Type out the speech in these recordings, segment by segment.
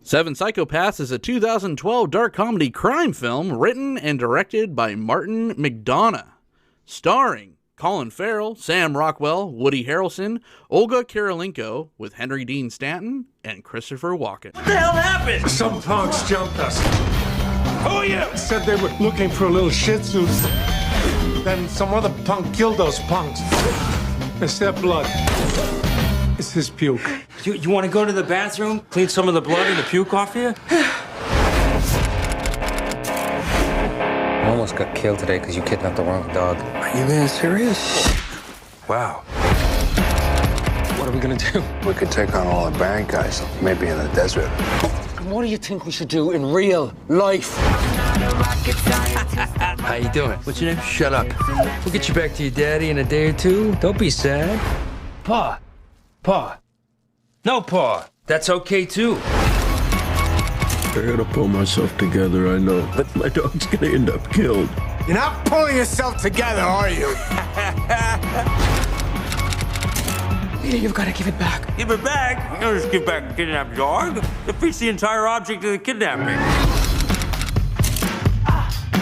Seven Psychopaths is a 2012 dark comedy crime film written and directed by Martin McDonagh, starring Colin Farrell, Sam Rockwell, Woody Harrelson, Olga Kurylenko, with Henry Dean Stanton and Christopher Walken. What the hell happened? Some punks jumped us. Who are you? Said they were looking for a little shih tzu. Then some other punk killed those punks. It's their blood. It's his puke. You want to go to the bathroom, clean some of the blood and the puke off you? I almost got killed today because you kidnapped the wrong dog. Are you being serious? Wow. What are we gonna do? We could take on all the bad guys, maybe in the desert. And what do you think we should do in real life? How you doing? What's your name? Shut up. We'll get you back to your daddy in a day or two. Don't be sad. Pa. Pa. No, Pa. That's okay, too. I gotta pull myself together, I know, but my dog's gonna end up killed. You're not pulling yourself together, are you? Peter, you've got to give it back. Give it back? You don't just give back a kidnapped dog. Defeats the entire object of the kidnapping.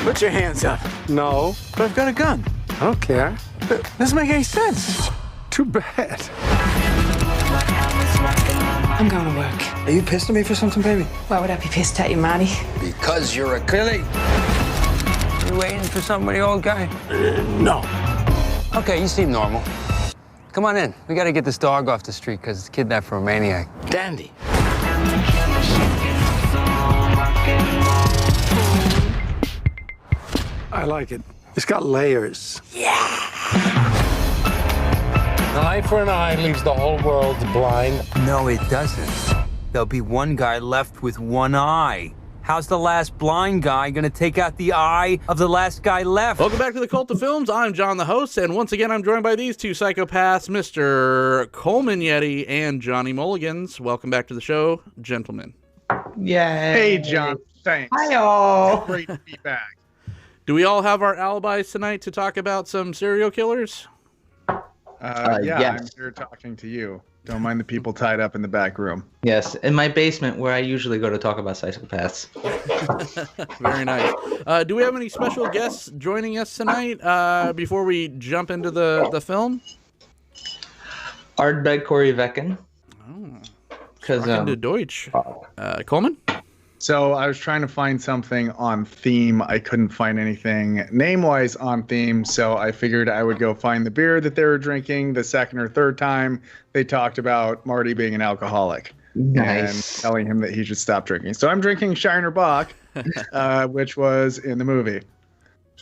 Put your hands up. No, but I've got a gun. I don't care. It doesn't make any sense. Too bad. I'm going to work. Are you pissed at me for something, baby? Why would I be pissed at you, Marty? Because you're a killie. You waiting for somebody, old guy? No. Okay, you seem normal. Come on in. We gotta get this dog off the street because it's kidnapped from a maniac. Dandy. I like it. It's got layers. An eye for an eye leaves the whole world blind. No, it doesn't. There'll be one guy left with one eye. How's the last blind guy gonna take out the eye of the last guy left? Welcome back to the Cult of Films. I'm John, the host, and once again, I'm joined by these two psychopaths, Mr. Coleman Yeti and Johnny Mulligans. Welcome back to the show, gentlemen. Yay. Hey, John. Thanks. Hi-yo. Great to be back. Do we all have our alibis tonight to talk about some serial killers? Yeah, yes. I'm here talking to you. Don't mind the people tied up in the back room. Yes, in my basement where I usually go to talk about psychopaths. Very nice. Do we have any special guests joining us tonight before we jump into the film? Ardbeg Corey Vecken. Because into Deutsch. Coleman? So I was trying to find something on theme. I couldn't find anything name-wise on theme, so I figured I would go find the beer that they were drinking the second or third time they talked about Marty being an alcoholic. Nice. And telling him that he should stop drinking. So I'm drinking Shiner Bock, which was in the movie.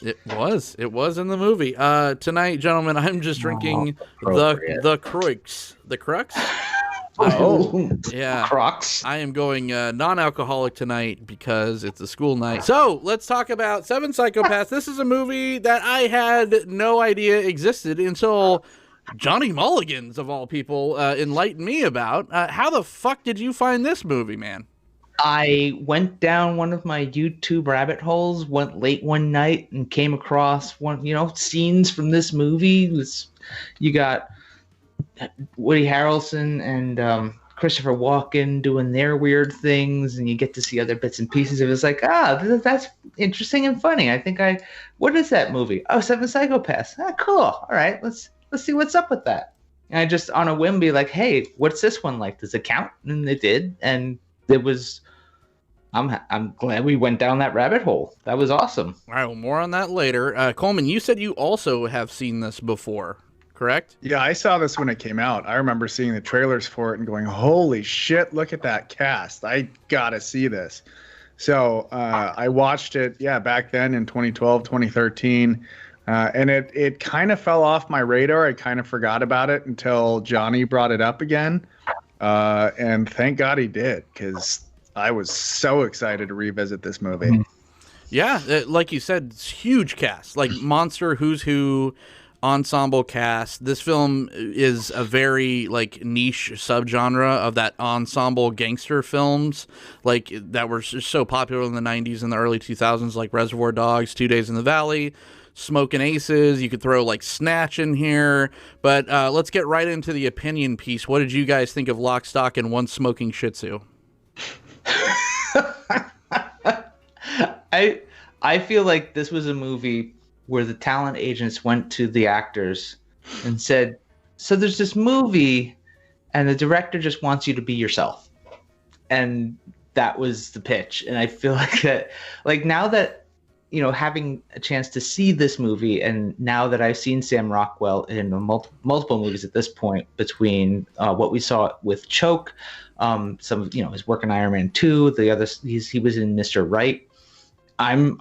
It was in the movie. Tonight, gentlemen, I'm just drinking the Crux. The Crux? Yeah. Crocs. I am going non-alcoholic tonight because it's a school night. So let's talk about Seven Psychopaths. This is a movie that I had no idea existed until Johnny Mulligans, of all people, enlightened me about. How the fuck did you find this movie, man? I went down one of my YouTube rabbit holes, went late one night, and came across scenes from this movie. You got Woody Harrelson and Christopher Walken doing their weird things, and you get to see other bits and pieces. It was like, that's interesting and funny. What is that movie? Oh, Seven Psychopaths. Cool. All right, let's see what's up with that. And I just on a whim be like, hey, what's this one like? Does it count? And it did, and it was. I'm glad we went down that rabbit hole. That was awesome. All right, well, more on that later. Coleman, you said you also have seen this before, correct? Yeah, I saw this when it came out. I remember seeing the trailers for it and going, holy shit, look at that cast. I gotta see this. So I watched it, back then in 2012, 2013. And it kind of fell off my radar. I kind of forgot about it until Johnny brought it up again. And thank God he did, because I was so excited to revisit this movie. Yeah, like you said, it's huge cast, like monster who's who ensemble cast. This film is a very niche subgenre of that ensemble gangster films that were so popular in the 90s and the early 2000s, like Reservoir Dogs, 2 Days in the Valley, Smoking Aces. You could throw Snatch in here, but let's get right into the opinion piece. What did you guys think of Lock, Stock, and One Smoking Shih Tzu? I feel like this was a movie where the talent agents went to the actors and said, so there's this movie and the director just wants you to be yourself. And that was the pitch. And I feel like that, like now that, having a chance to see this movie, and now that I've seen Sam Rockwell in multiple movies at this point, between what we saw with Choke, some of, his work in Iron Man 2, the other, he was in Mr. Right. I'm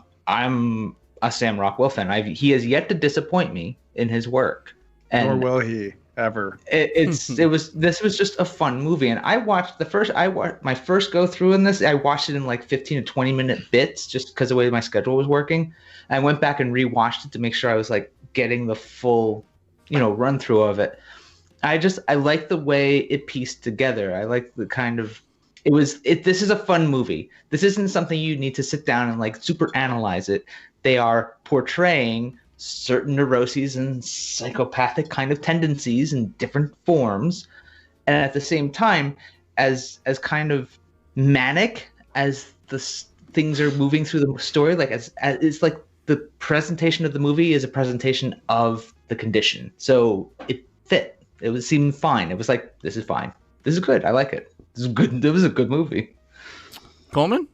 a Sam Rockwell fan. He has yet to disappoint me in his work. And nor will he ever. This was just a fun movie, and I watched my first go through in this. I watched it in like 15 to 20-minute bits, just because the way my schedule was working. I went back and rewatched it to make sure I was like getting the full, run through of it. I like the way it pieced together. I like the kind of this is a fun movie. This isn't something you need to sit down and like super analyze it. They are portraying certain neuroses and psychopathic kind of tendencies in different forms, and at the same time as kind of manic as the things are moving through the story, like as it's like the presentation of the movie is a presentation of the condition, so it fit. It seemed fine. It was like, this is fine, this is good, I like it, this is good. It was a good movie. Coleman?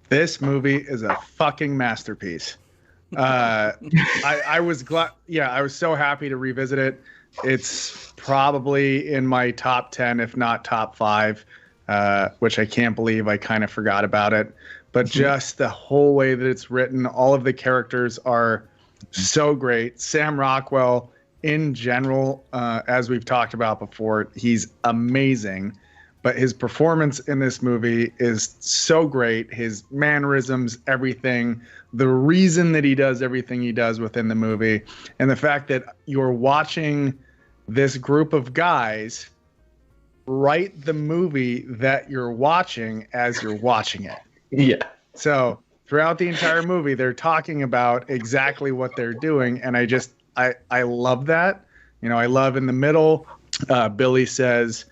This movie is a fucking masterpiece. I was glad. Yeah, I was so happy to revisit it. It's probably in my top 10, if not top 5, which I can't believe I kind of forgot about it. But just the whole way that it's written, all of the characters are so great. Sam Rockwell, in general, as we've talked about before, he's amazing. But his performance in this movie is so great. His mannerisms, everything, the reason that he does everything he does within the movie, and the fact that you're watching this group of guys write the movie that you're watching as you're watching it. Yeah. So throughout the entire movie, they're talking about exactly what they're doing. And I love that. I love in the middle, Billy says,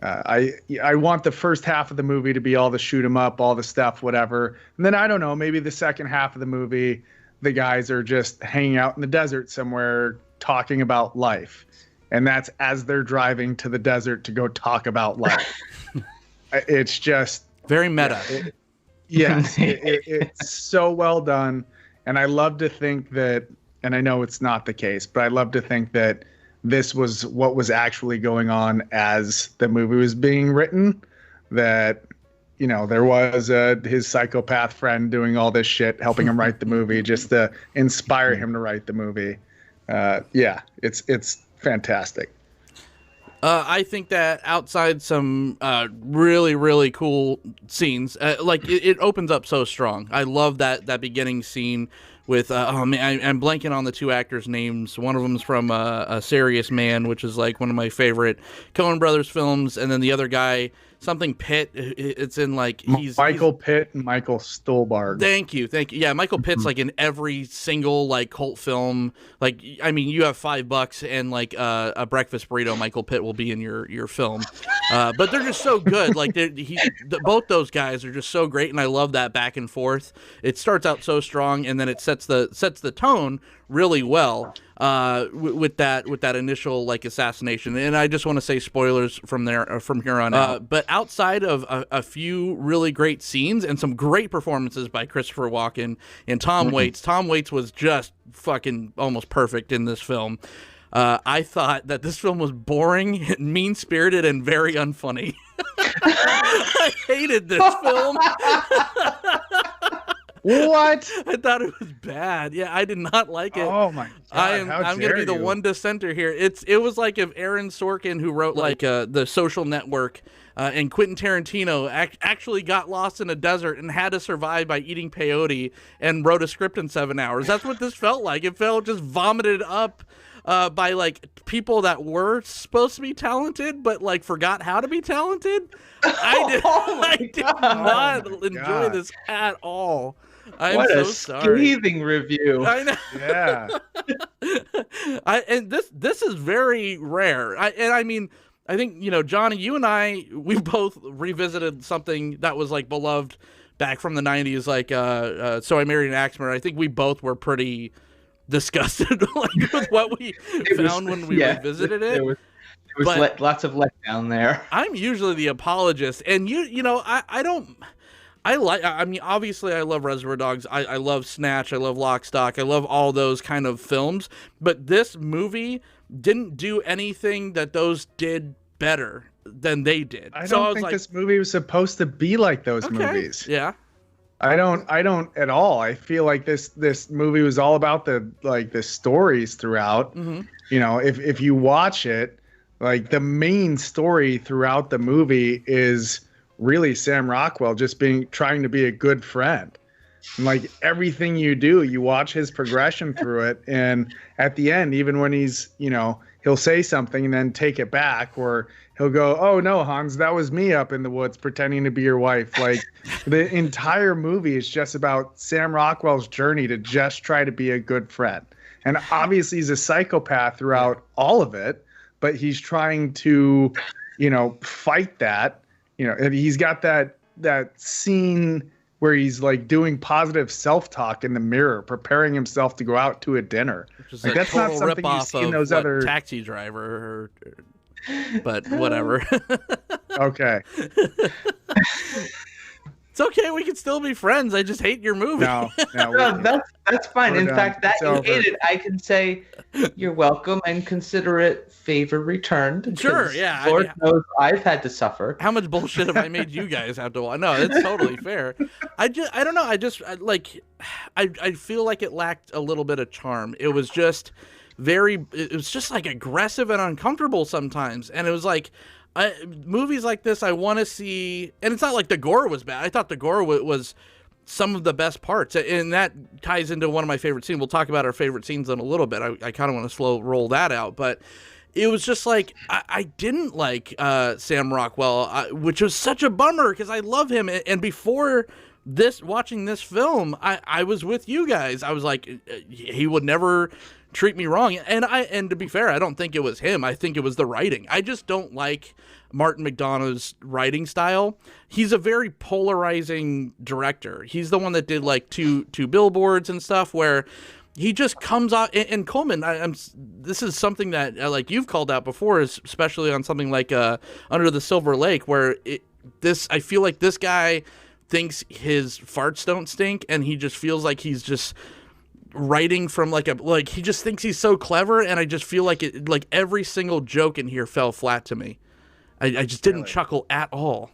I want the first half of the movie to be all the shoot 'em up, all the stuff, whatever. And then I don't know, maybe the second half of the movie, the guys are just hanging out in the desert somewhere talking about life. And that's as they're driving to the desert to go talk about life. It's just very meta. It's so well done. And I love to think that, and I know it's not the case, but I love to think that this was what was actually going on as the movie was being written, that, there was his psychopath friend doing all this shit, helping him write the movie just to inspire him to write the movie. It's fantastic. I think that outside some really, really cool scenes, it opens up so strong. I love that beginning scene with, I'm blanking on the two actors' names. One of them's from A Serious Man, which is like one of my favorite Coen Brothers films, and then the other guy, something Pitt. It's in like Michael Pitt and Michael Stuhlbarg. Thank you. Yeah, Michael Pitt's like in every single like cult film. Like, I mean, you have $5 and like a breakfast burrito, Michael Pitt will be in your film. But they're just so good. Like both those guys are just so great, and I love that back and forth. It starts out so strong, and then it sets the tone really well with that initial like assassination. And I just want to say spoilers from here on out. But outside of a few really great scenes and some great performances by Christopher Walken and Tom Waits. Tom Waits was just fucking almost perfect in this film. I thought that this film was boring, mean-spirited, and very unfunny. I hated this film. What? I thought it was bad. Yeah, I did not like it. Oh my God! I'm going to be the one dissenter here. It was like if Aaron Sorkin, who wrote like The Social Network, and Quentin Tarantino actually got lost in a desert and had to survive by eating peyote and wrote a script in 7 hours. That's what this felt like. It felt just vomited up by like people that were supposed to be talented but like forgot how to be talented. I did not enjoy this at all. What a scathing review. I know. Yeah. And this is very rare. I mean, I think, Johnny, you and I, we both revisited something that was like beloved back from the 90s, like So I Married an Axe Murderer, I think we both were pretty disgusted like with what we found when we revisited it. There was lots of letdown there. I'm usually the apologist, and you know, I mean, obviously I love Reservoir Dogs. I love Snatch. I love Lock, Stock. I love all those kind of films. But this movie didn't do anything that those did better than they did. I don't think this movie was supposed to be like those movies. Yeah. I don't at all. I feel like this movie was all about the stories throughout. Mm-hmm. You know, if you watch it, like the main story throughout the movie is really Sam Rockwell just trying to be a good friend. And like everything you do, you watch his progression through it, and at the end, even when he's, you know, he'll say something and then take it back, or he'll go, "Oh no, Hans, that was me up in the woods pretending to be your wife." Like the entire movie is just about Sam Rockwell's journey to just try to be a good friend. And obviously he's a psychopath throughout all of it, but he's trying to, you know, fight that. You know, and he's got that scene where he's like doing positive self-talk in the mirror, preparing himself to go out to a dinner. Like, that's not something you see in those other Taxi Driver, but whatever. Okay. It's okay. We can still be friends. I just hate your movie. No, that's fine. In fact, that you hate it, I can say you're welcome and consider it favor returned. Sure, yeah. Lord knows I've had to suffer. How much bullshit have I made you guys have to watch? No, it's totally fair. I don't know. I feel like it lacked a little bit of charm. It was just it was just like aggressive and uncomfortable sometimes. And it was like, movies like this, I want to see, and it's not like the gore was bad. I thought the gore was some of the best parts, and that ties into one of my favorite scenes. We'll talk about our favorite scenes in a little bit. I kind of want to slow roll that out, but it was just like, I didn't like Sam Rockwell, which was such a bummer because I love him. And before watching this film, I was with you guys. I was like, he would never treat me wrong. And to be fair, I don't think it was him. I think it was the writing. I just don't like Martin McDonagh's writing style. He's a very polarizing director. He's the one that did like two Billboards and stuff, where he just comes out. And Coleman, this is something that like you've called out before, especially on something like Under the Silver Lake, where I feel like this guy thinks his farts don't stink, and he just feels like he's just writing from he just thinks he's so clever, and I just feel like every single joke in here fell flat to me. I just didn't chuckle at all.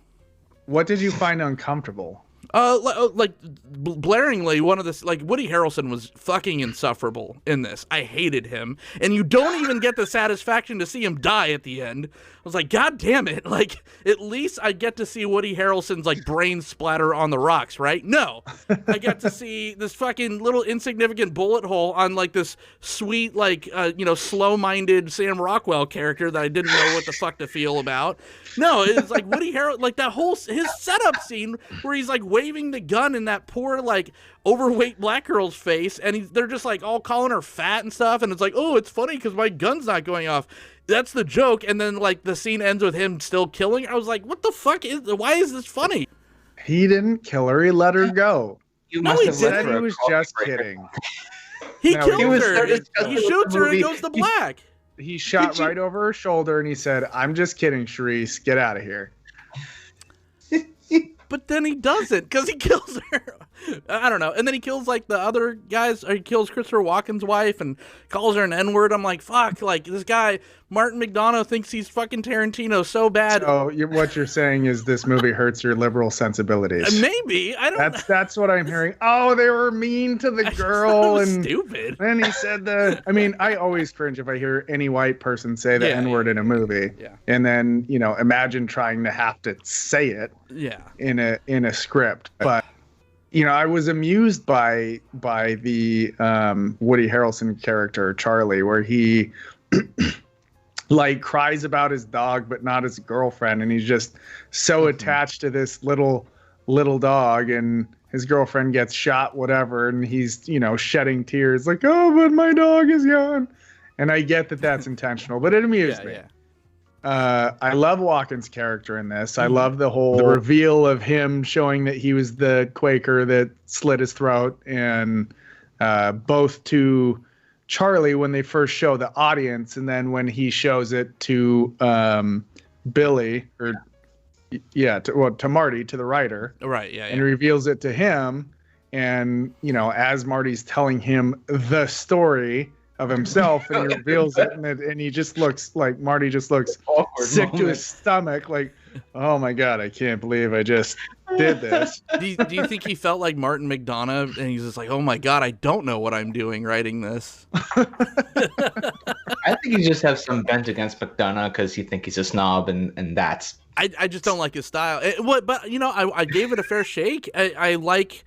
What did you find uncomfortable? Blaringly, one of this, like, Woody Harrelson was fucking insufferable in this. I hated him, and you don't even get the satisfaction to see him die at the end. I was like, God damn it! Like, at least I get to see Woody Harrelson's like brain splatter on the rocks, right? No, I get to see this fucking little insignificant bullet hole on like this sweet, like, slow-minded Sam Rockwell character that I didn't know what the fuck to feel about. No, it's like Woody Harrelson, like that whole his setup scene where he's like waving the gun in that poor like overweight black girl's face, and they're just like all calling her fat and stuff, and it's like, oh, it's funny because my gun's not going off. That's the joke, and then like the scene ends with him still killing. I was like, what the fuck why is this funny? He didn't kill her. He let her go. He said he was just kidding. He kills her. He shoots her and goes to black. He shot right over her shoulder, and he said, "I'm just kidding, Sharice. Get out of here." But then he doesn't, because he kills her. I don't know. And then he kills like the other guys, or he kills Christopher Walken's wife and calls her an N-word. I'm like, fuck, like this guy, Martin McDonagh, thinks he's fucking Tarantino so bad. So what you're saying is this movie hurts your liberal sensibilities. Maybe. I don't. That's what I'm hearing. Oh, they were mean to the girl. And stupid. Then he said I always cringe if I hear any white person say the N-word in a movie. Yeah. And then, imagine trying to have to say it in a script. But I was amused by the Woody Harrelson character Charlie, where he like cries about his dog but not his girlfriend, and he's just so attached to this little dog, and his girlfriend gets shot, whatever, and he's shedding tears like, oh, but my dog is gone. And I get that that's intentional, but it amused me. I love Walken's character in this. I love the whole reveal of him showing that he was the Quaker that slit his throat, and both to Charlie when they first show the audience, and then when he shows it to Billy, or to Marty, to the writer, right? Yeah, and reveals it to him, and as Marty's telling him the story of himself, and he reveals it, and he just looks like Marty just looks sick to his stomach, like, oh my god, I can't believe I just did this. Do you think he felt like Martin McDonough, and he's just like, oh my god, I don't know what I'm doing writing this? I think he just has some bent against McDonough because he think he's a snob, and that's. I just don't like his style. But I gave it a fair shake. I like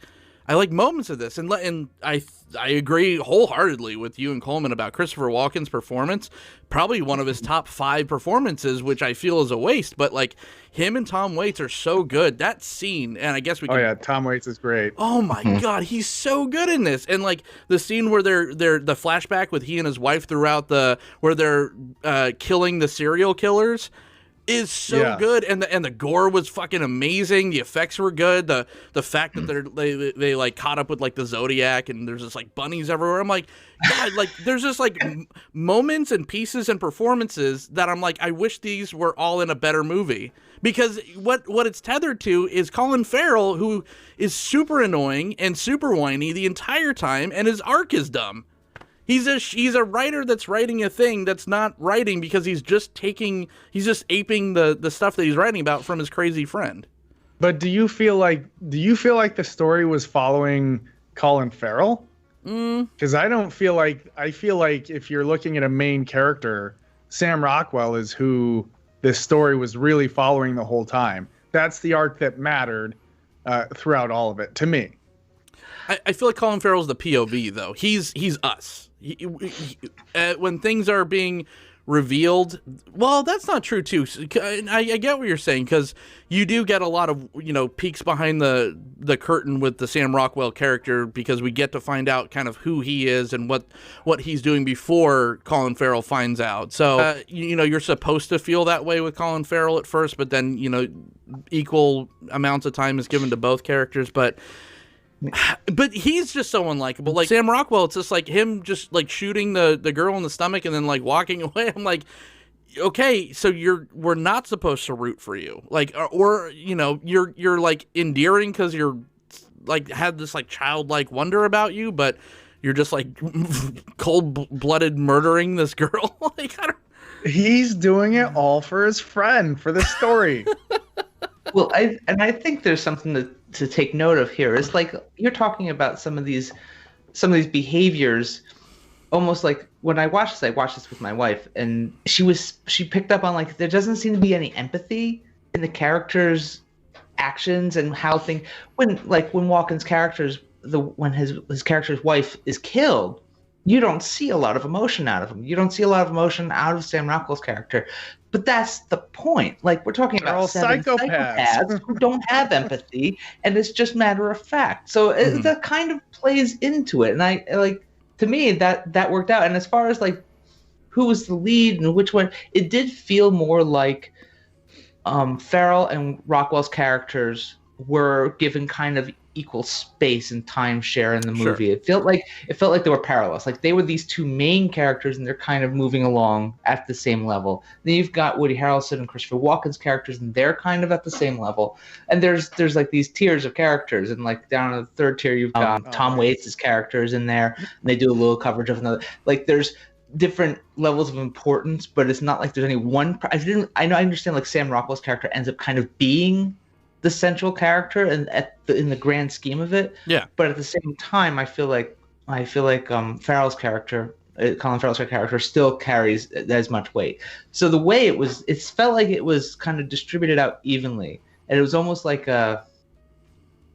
moments of this, and I agree wholeheartedly with you and Coleman about Christopher Walken's performance. Probably one of his top 5 performances, which I feel is a waste. But like him and Tom Waits are so good. That scene, and I guess we. Oh yeah, Tom Waits is great. Oh my god, he's so good in this. And like the scene where they're the flashback with he and his wife throughout where they're killing the serial killers. Is so good, and the gore was fucking amazing. The effects were good. The fact that they like caught up with like the Zodiac, and there's just like bunnies everywhere. I'm like, God, like there's just like moments and pieces and performances that I'm like, I wish these were all in a better movie, because what it's tethered to is Colin Farrell, who is super annoying and super whiny the entire time, and his arc is dumb. He's a writer that's writing a thing that's not writing because he's just aping the stuff that he's writing about from his crazy friend. But do you feel like the story was following Colin Farrell? Because I feel like if you're looking at a main character, Sam Rockwell is who this story was really following the whole time. That's the arc that mattered throughout all of it to me. I feel like Colin Farrell's the POV though. He's us. When things are being revealed, well, that's not true too. I get what you're saying, because you do get a lot of peeks behind the curtain with the Sam Rockwell character, because we get to find out kind of who he is and what he's doing before Colin Farrell finds out. So you're supposed to feel that way with Colin Farrell at first, but then equal amounts of time is given to both characters. But he's just so unlikable. Like Sam Rockwell, it's just like him just like shooting the girl in the stomach and then like walking away. I'm like, okay, so we're not supposed to root for you, like, or you're like endearing because you're like had this like childlike wonder about you, but you're just like cold-blooded murdering this girl. Like, he's doing it all for his friend, for the story. Well, I think there's something to take note of here. It's like you're talking about some of these behaviors, almost like when I watched this with my wife, and she picked up on like there doesn't seem to be any empathy in the characters' actions and how when Walken's characters when his character's wife is killed, you don't see a lot of emotion out of him. You don't see a lot of emotion out of Sam Rockwell's character. But that's the point. Like, we're talking about 7 psychopaths who don't have empathy, and it's just matter of fact. So that kind of plays into it. And I like, to me, that worked out. And as far as like who was the lead and which one, it did feel more like Farrell and Rockwell's characters were given kind of equal space and time share in the movie. Sure. It felt like they were parallels. Like they were these two main characters and they're kind of moving along at the same level. Then you've got Woody Harrelson and Christopher Walken's characters, and they're kind of at the same level. And there's like these tiers of characters, and like down in the third tier you've got Tom Waits' characters in there, and they do a little coverage of another. Like there's different levels of importance, but it's not like there's any one. I understand like Sam Rockwell's character ends up kind of being the central character and in the grand scheme of it. Yeah. But at the same time, I feel like Farrell's character, Colin Farrell's character, still carries as much weight. So the way it felt like it was kind of distributed out evenly, and it was almost like like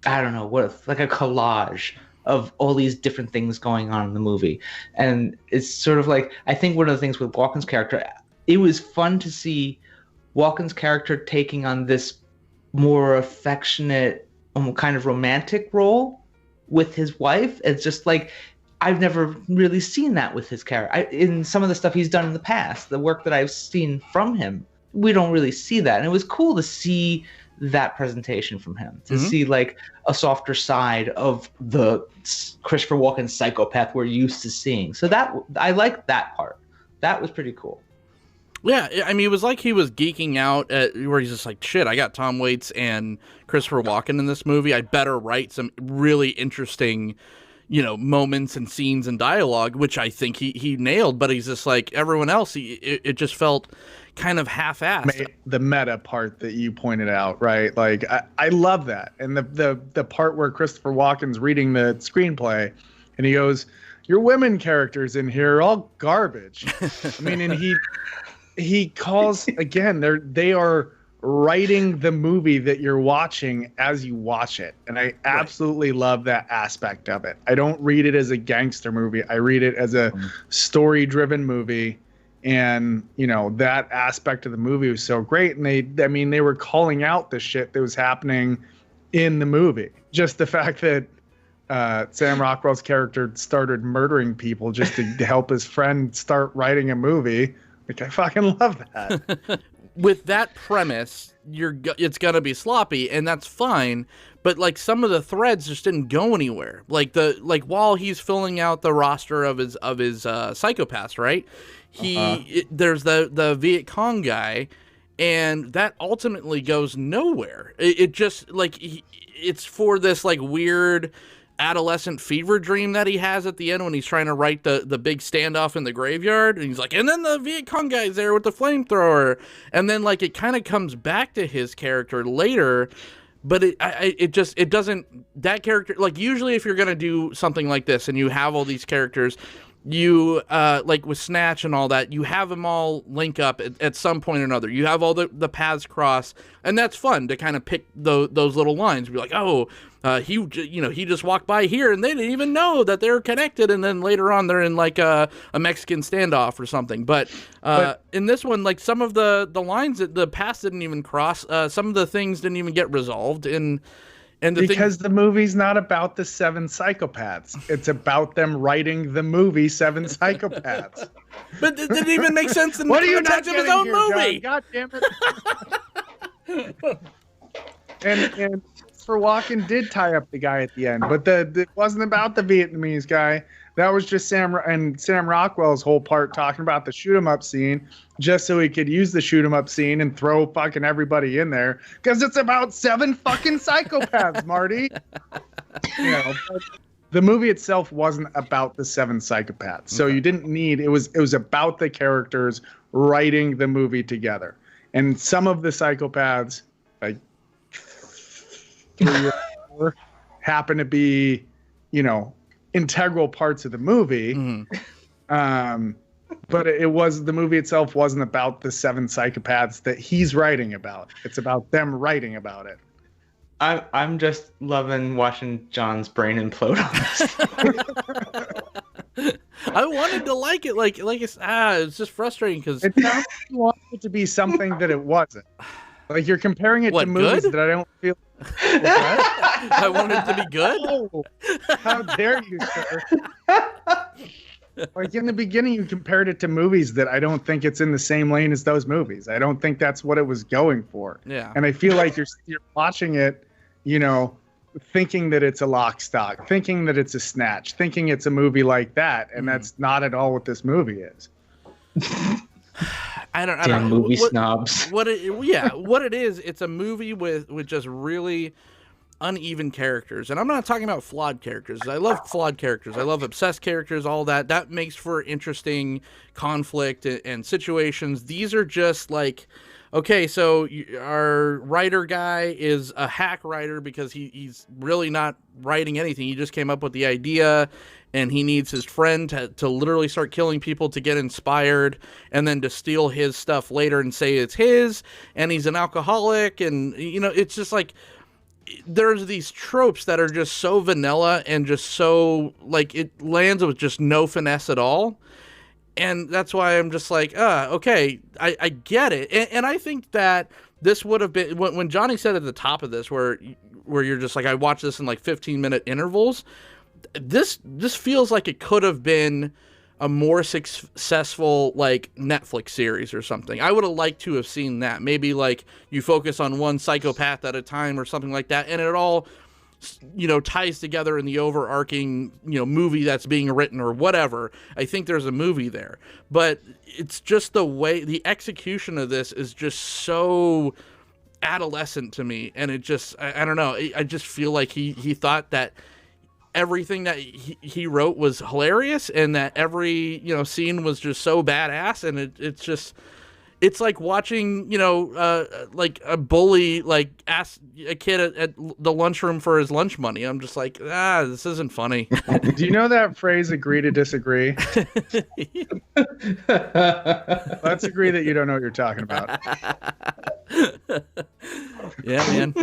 a collage of all these different things going on in the movie. And it's sort of like, I think one of the things with Walken's character, it was fun to see Walken's character taking on this more affectionate, kind of romantic role with his wife. It's just like, I've never really seen that with his character. In some of the stuff he's done in the past, the work that I've seen from him, we don't really see that. And it was cool to see that presentation from him, to see like a softer side of the Christopher Walken psychopath we're used to seeing. So that I liked that part. That was pretty cool. Yeah, I mean, it was like he was geeking out at where he's just like, shit, I got Tom Waits and Christopher Walken in this movie. I better write some really interesting, moments and scenes and dialogue, which I think he nailed. But he's just like everyone else. It just felt kind of half-assed. The meta part that you pointed out, right? Like I love that. And the part where Christopher Walken's reading the screenplay and he goes, your women characters in here are all garbage. I mean, and he calls, again, they are writing the movie that you're watching as you watch it. And I absolutely love that aspect of it. I don't read it as a gangster movie. I read it as a story-driven movie. And, that aspect of the movie was so great. And they were calling out the shit that was happening in the movie. Just the fact that Sam Rockwell's character started murdering people just to help his friend start writing a movie. Like, I fucking love that. With that premise, it's gonna be sloppy, and that's fine. But like some of the threads just didn't go anywhere. Like while he's filling out the roster of his psychopaths, right? There's the Viet Cong guy, and that ultimately goes nowhere. It just like it's for this like weird adolescent fever dream that he has at the end when he's trying to write the big standoff in the graveyard, and he's like, and then the Viet Cong guy's there with the flamethrower, and then like it kind of comes back to his character later, but it doesn't, that character, like usually if you're gonna do something like this and you have all these characters, you like with Snatch and all that, you have them all link up at some point or another. You have all the paths cross, and that's fun to kind of pick those little lines. Be like, oh, he just walked by here, and they didn't even know that they're connected. And then later on, they're in like a Mexican standoff or something. But in this one, like some of the lines that the paths didn't even cross. Some of the things didn't even get resolved. Because the movie's not about the 7 psychopaths. It's about them writing the movie 7 Psychopaths. But it didn't even make sense in the context of his own movie. John? God damn it. and for Walken did tie up the guy at the end, but it wasn't about the Vietnamese guy. That was just Sam Rockwell's whole part talking about the shoot 'em up scene, just so he could use the shoot 'em up scene and throw fucking everybody in there, because it's about 7 fucking psychopaths, Marty. The movie itself wasn't about the 7 psychopaths, so you didn't need. It was about the characters writing the movie together, and some of the psychopaths, like 3 or 4, happen to be, integral parts of the movie. But the movie itself wasn't about the 7 psychopaths that he's writing about. It's about them writing about it. I'm just loving watching John's brain implode on this. I wanted to like it, it's just frustrating because it sounds like you want it to be something that it wasn't. Like you're comparing it to movies that I don't feel. I want it to be good. Oh, how dare you, sir? Like in the beginning, you compared it to movies that I don't think it's in the same lane as those movies. I don't think that's what it was going for. Yeah. And I feel like you're watching it, thinking that it's a Lock, Stock, thinking that it's a Snatch, thinking it's a movie like that, and that's not at all what this movie is. I don't know. Movie snobs. What it is, it's a movie with just really uneven characters. And I'm not talking about flawed characters. I love flawed characters. I love obsessed characters, all that. That makes for interesting conflict and situations. These are just like, okay, so our writer guy is a hack writer because he's really not writing anything. He just came up with the idea, and he needs his friend to literally start killing people to get inspired, and then to steal his stuff later and say it's his, and he's an alcoholic, and, it's just like, there's these tropes that are just so vanilla and just so, like, it lands with just no finesse at all. And that's why I'm just like, okay, I get it. And I think that this would have been, when Johnny said at the top of this, where you're just like, I watch this in like 15-minute intervals, this feels like it could have been a more successful like Netflix series or something. I would have liked to have seen that. Maybe like you focus on one psychopath at a time or something like that, and it all, you know, ties together in the overarching, you know, movie that's being written or whatever. I think there's a movie there, but it's just the way the execution of this is just so adolescent to me, and it just I don't know. I just feel like he thought that everything that he wrote was hilarious, and that every, you know, scene was just so badass, and it's like watching, you know, like a bully like ask a kid at the lunchroom for his lunch money. I'm just like, this isn't funny. Do you know that phrase, agree to disagree? Let's agree that you don't know what you're talking about. Yeah, man.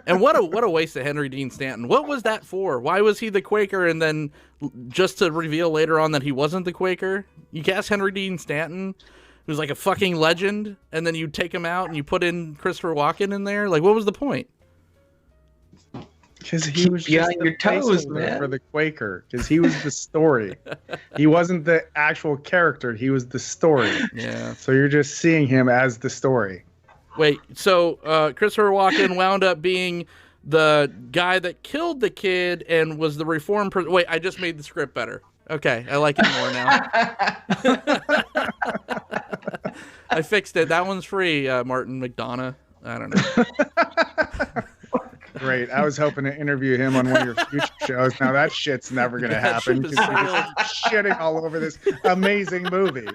And what a waste of Henry Dean Stanton. What was that for? Why was he the Quaker, and then just to reveal later on that he wasn't the Quaker? You cast Henry Dean Stanton, who's like a fucking legend, and then you take him out and you put in Christopher Walken in there? Like, what was the point? Because he was just on your toes, man. For the Quaker. Because he was the story. He wasn't the actual character. He was the story. Yeah. So you're just seeing him as the story. Wait, so Christopher Walken wound up being the guy that killed the kid and was the reformed person. Wait, I just made the script better. Okay, I like it more now. I fixed it. That one's free, Martin McDonough. I don't know. Great. I was hoping to interview him on one of your future shows. Now that shit's never going to happen because he's shitting all over this amazing movie.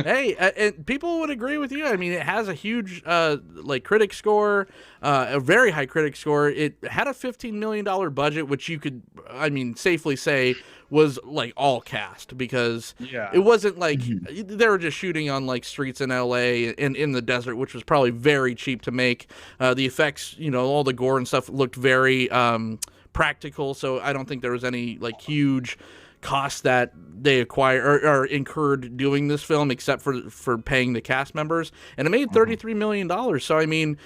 Hey, and people would agree with you. I mean, it has a huge like critic score, a very high critic score. It had a $15 million budget, which you could, I mean, safely say was like all cast, because it wasn't like they were just shooting on like streets in LA and in the desert, which was probably very cheap to make. The effects, you know, all the gore and stuff looked very practical. So I don't think there was any like huge costs that they acquired or incurred doing this film, except for paying the cast members, and it made $33 million. So I mean,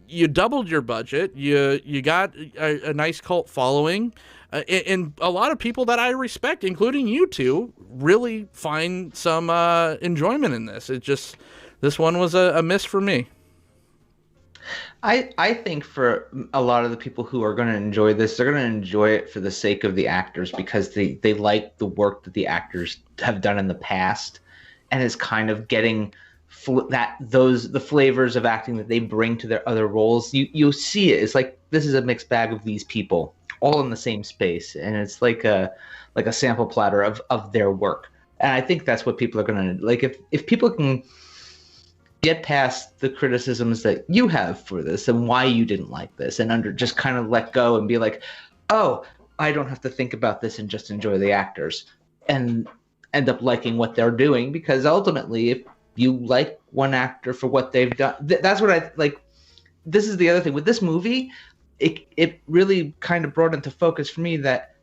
you doubled your budget, you got a nice cult following, and a lot of people that I respect, including you two, really find some enjoyment in this. This one was a miss for me. I think for a lot of the people who are going to enjoy this, they're going to enjoy it for the sake of the actors, because they like the work that the actors have done in the past, and is kind of getting the flavors of acting that they bring to their other roles. You see it. It's like, this is a mixed bag of these people all in the same space, and it's like a sample platter of their work. And I think that's what people are going to like. If people can get past the criticisms that you have for this and why you didn't like this, and just kind of let go and be like, oh, I don't have to think about this and just enjoy the actors, and end up liking what they're doing. Because ultimately, if you like one actor for what they've done, that's what I like. This is the other thing with this movie. It really kind of brought into focus for me that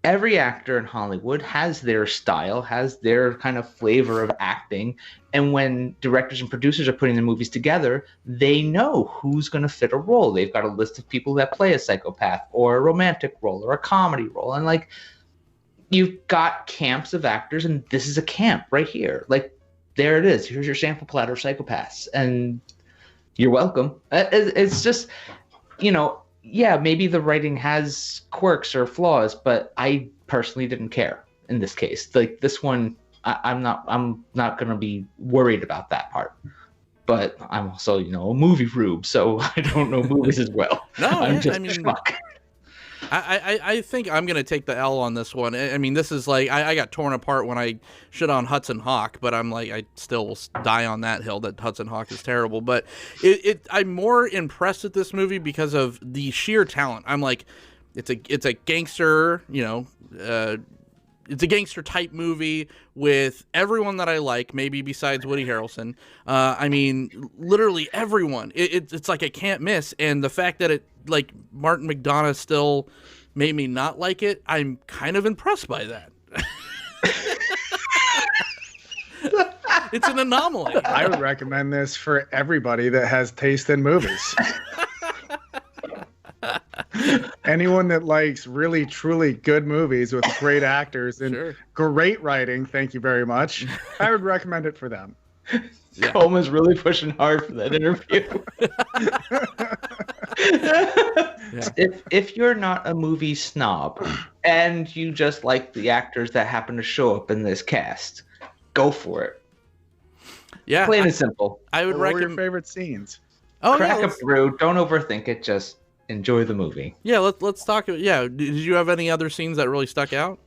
every actor in Hollywood has their style, has their kind of flavor of acting. And when directors and producers are putting the movies together, they know who's going to fit a role. They've got a list of people that play a psychopath or a romantic role or a comedy role. And like, you've got camps of actors, and this is a camp right here. Like, there it is. Here's your sample platter of Psychopaths, and you're welcome. It's just, you know, yeah, maybe the writing has quirks or flaws, but I personally didn't care in this case. Like, this one, I'm not going to be worried about that part. But I'm also, you know, a movie rube, so I don't know movies as well. No, I'm just I mean, schmuck. I think I'm going to take the L on this one. I mean, this is like, I got torn apart when I shit on Hudson Hawk, but I'm like, I still will die on that hill that Hudson Hawk is terrible. But I'm more impressed with this movie because of the sheer talent. I'm like, it's a gangster, you know, it's a gangster type movie with everyone that I like, maybe besides Woody Harrelson. I mean, literally everyone. It's like I can't miss. And the fact that it, like, Martin McDonough still made me not like it, I'm kind of impressed by that. It's an anomaly. I would recommend this for everybody that has taste in movies. anyone that likes really, truly good movies with great actors and great writing, thank you very much, I would recommend it for them. Yeah. Coleman's really pushing hard for that interview. If you're not a movie snob and you just like the actors that happen to show up in this cast, go for it. Yeah, plain and simple. I would recommend your favorite scenes. Oh, crack a brew. Don't overthink it. Just enjoy the movie. Yeah, let's talk. Yeah, did you have any other scenes that really stuck out?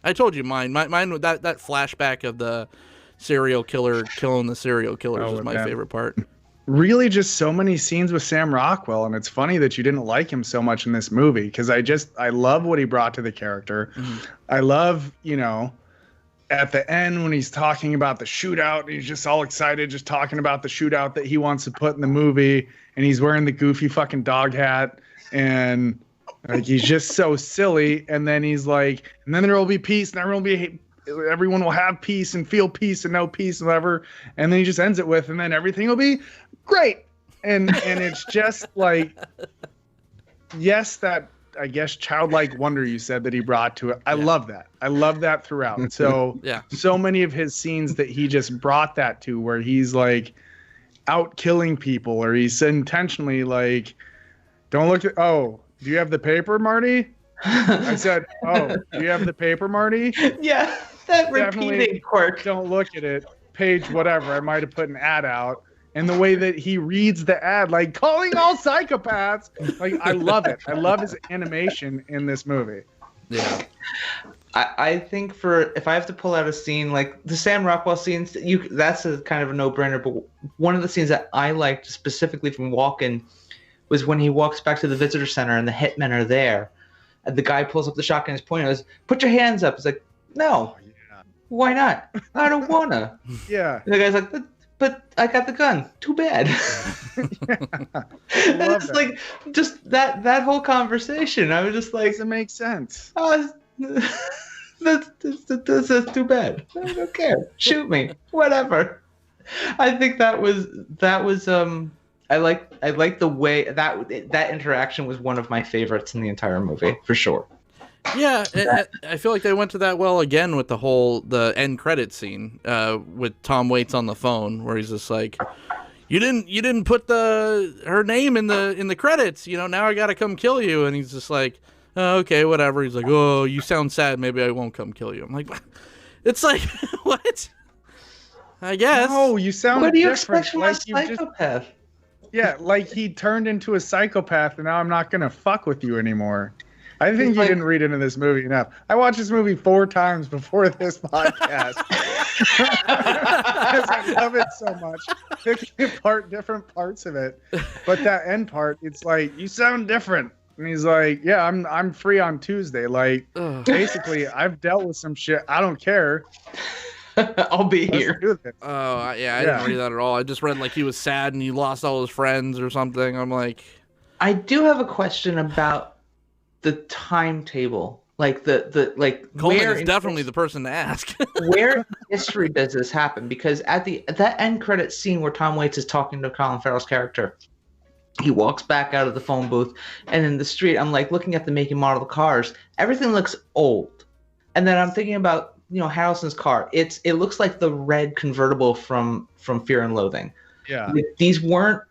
I told you mine. Mine that flashback of the serial killer killing the serial killers was my favorite part. Really, just so many scenes with Sam Rockwell, and it's funny that you didn't like him so much in this movie because I love what he brought to the character. Mm-hmm. I love, at the end when he's talking about the shootout, he's just all excited, just talking about the shootout that he wants to put in the movie, and he's wearing the goofy fucking dog hat, and like he's just so silly. And then he's like, and then there will be peace, and everyone will have peace and feel peace and know peace and whatever. And then he just ends it with, and then everything will be great. And it's just like, yes, that, I guess, childlike wonder you said that he brought to it. I love that. I love that throughout. So, so many of his scenes that he just brought that to, where he's like out killing people, or he's intentionally like, don't look at, oh, do you have the paper, Marty? I said, oh, do you have the paper, Marty? Yeah, that Definitely repeating quirk. Don't look at it. Page whatever. I might have put an ad out. And the way that he reads the ad, like calling all psychopaths, like I love it. I love his animation in this movie. Yeah. I think if I have to pull out a scene, like the Sam Rockwell scenes, that's a kind of a no-brainer. But one of the scenes that I liked specifically from Walken was when he walks back to the visitor center and the hitmen are there. And the guy pulls up the shotgun and is pointing. Goes, "Put your hands up." It's like, no. Why not? I don't wanna. Yeah. And the guy's like, but I got the gun. Too bad. And it's like just that whole conversation. I was just like, doesn't make sense. Oh, that's too bad. I don't care. Shoot me. Whatever. I think that was I like the way that interaction was one of my favorites in the entire movie for sure. Yeah, I feel like they went to that well again with the end credit scene with Tom Waits on the phone, where he's just like, you didn't put her name in the credits, now I gotta come kill you. And he's just like, oh, okay, whatever. He's like, oh, you sound sad, maybe I won't come kill you. I'm like, it's like, what? I guess. No, you sound what do you different. expect from a psychopath? Yeah, like he turned into a psychopath, and now I'm not gonna fuck with you anymore. I think you didn't read into this movie enough. I watched this movie 4 times before this podcast because I love it so much. Picking apart different parts of it, but that end part, it's like, you sound different. And he's like, yeah, I'm free on Tuesday. Like, basically, I've dealt with some shit. I don't care. I'll be here. Do this. Oh, yeah, I didn't read that at all. I just read like he was sad and he lost all his friends or something. I'm like, I do have a question about the timetable. Like like Coleman is definitely the person to ask. Where in history does this happen? Because at that end credit scene where Tom Waits is talking to Colin Farrell's character, he walks back out of the phone booth, and in the street, I'm like looking at the make and model of the cars. Everything looks old, and then I'm thinking about Harrelson's car. It looks like the red convertible from Fear and Loathing. Yeah, these weren't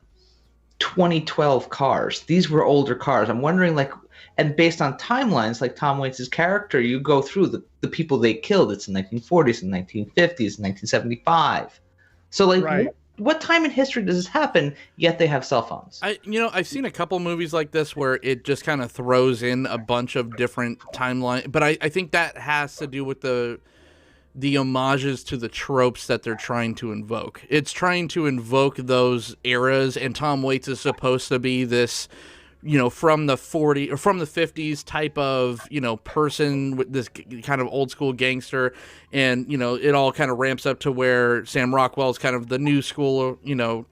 2012 cars. These were older cars. I'm wondering, like, and based on timelines, like Tom Waits' character, you go through the people they killed. It's in 1940s, and 1950s, and 1975. So, like, right. What time in history does this happen, yet they have cell phones? I've seen a couple movies like this where it just kind of throws in a bunch of different timelines, but I think that has to do with the homages to the tropes that they're trying to invoke. It's trying to invoke those eras, and Tom Waits is supposed to be this, from the 40s or from the 50s type of, person with this kind of old school gangster. And, it all kind of ramps up to where Sam Rockwell is kind of the new school,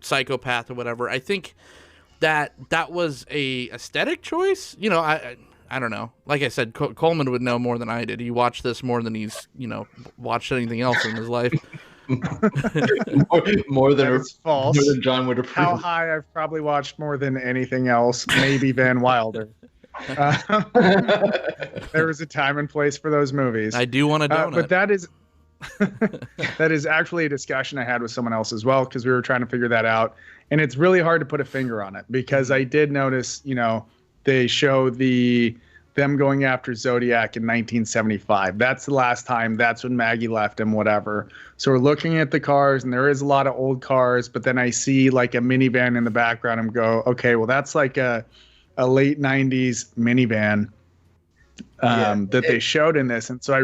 psychopath or whatever. I think that was a aesthetic choice. I don't know. Like I said, Coleman would know more than I did. He watched this more than he's, watched anything else in his life. more than false. More than John would approve. How high? I've probably watched more than anything else. Maybe Van Wilder. There was a time and place for those movies. I do want a donut. But that is actually a discussion I had with someone else as well, because we were trying to figure that out. And it's really hard to put a finger on it, because I did notice, they show them going after Zodiac in 1975. That's the last time. That's when Maggie left him, whatever. So we're looking at the cars, and there is a lot of old cars, but then I see like a minivan in the background and go, okay, well, that's like a late 90s minivan that they showed in this. And so I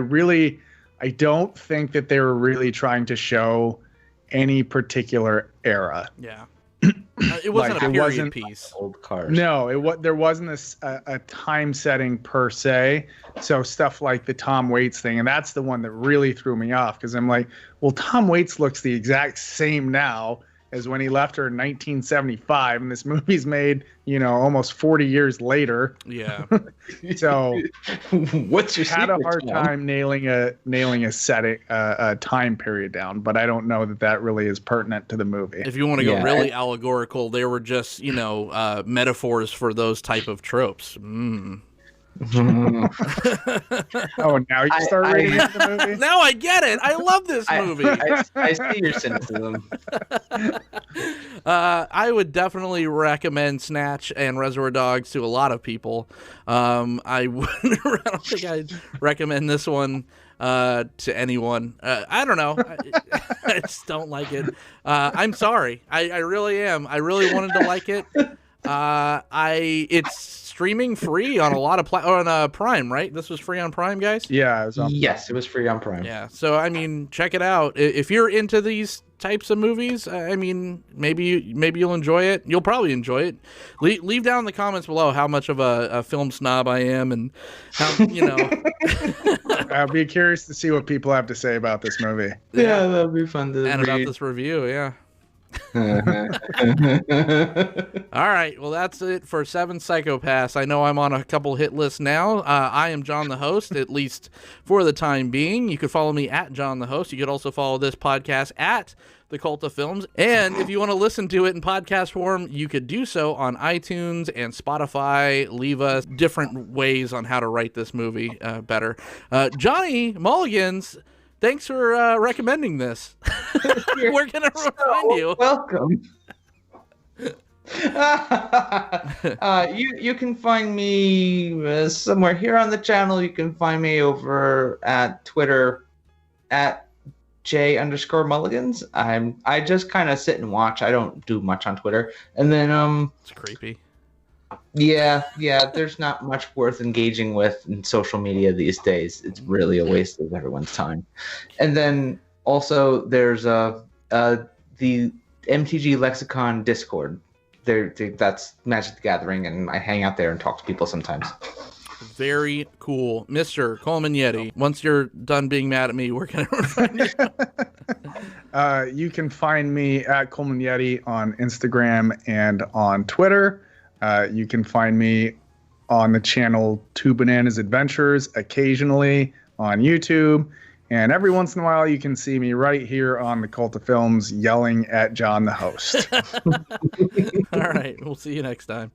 don't think that they were really trying to show any particular era. Yeah. It wasn't a period piece. Old cars. No, there wasn't a time setting per se. So stuff like the Tom Waits thing, and that's the one that really threw me off, because I'm like, well, Tom Waits looks the exact same now as when he left her in 1975, and this movie's made, almost 40 years later. Yeah. So, what's your had a hard time nailing a setting, a time period down, but I don't know that really is pertinent to the movie. If you want to go really allegorical, they were just, metaphors for those type of tropes. Oh, now you start reading into the movie? Now I get it. I love this movie. I see your cynicism. I would definitely recommend Snatch and Reservoir Dogs to a lot of people. I don't think I'd recommend this one to anyone. I don't know. I just don't like it. I'm sorry. I really am. I really wanted to like it. It's streaming free on a lot of on Prime, right? This was free on Prime, guys? Yeah, it was on Prime. Yes, it was free on Prime. Yeah, so I mean, check it out. If you're into these types of movies, I mean, maybe you'll enjoy it. You'll probably enjoy it. Leave down in the comments below how much of a film snob I am, and how I'll be curious to see what people have to say about this movie. Yeah, that'll be fun to and read. about this review. Yeah. All right, well, that's it for 7 Psychopaths. I know I'm on a couple hit lists now. I am Jon the host, at least for the time being. You could follow me at Jon the host. You could also follow this podcast at The Cult of Films. And if you want to listen to it in podcast form, you could do so on iTunes and Spotify. Leave us different ways on how to write this movie better. Johnny Mulligans, thanks for recommending this. We're going to find you. Welcome. You can find me somewhere here on the channel. You can find me over at Twitter at J_Mulligans. I just kind of sit and watch. I don't do much on Twitter. And then it's creepy. Yeah, there's not much worth engaging with in social media these days. It's really a waste of everyone's time. And then also there's the MTG Lexicon Discord. That's Magic the Gathering, and I hang out there and talk to people sometimes. Very cool. Mr. Coleman Yeti, once you're done being mad at me, we're going to find you. You can find me at Coleman Yeti on Instagram and on Twitter. You can find me on the channel Two Bananas Adventures occasionally on YouTube. And every once in a while, you can see me right here on The Cult of Films yelling at Jon the host. All right. We'll see you next time.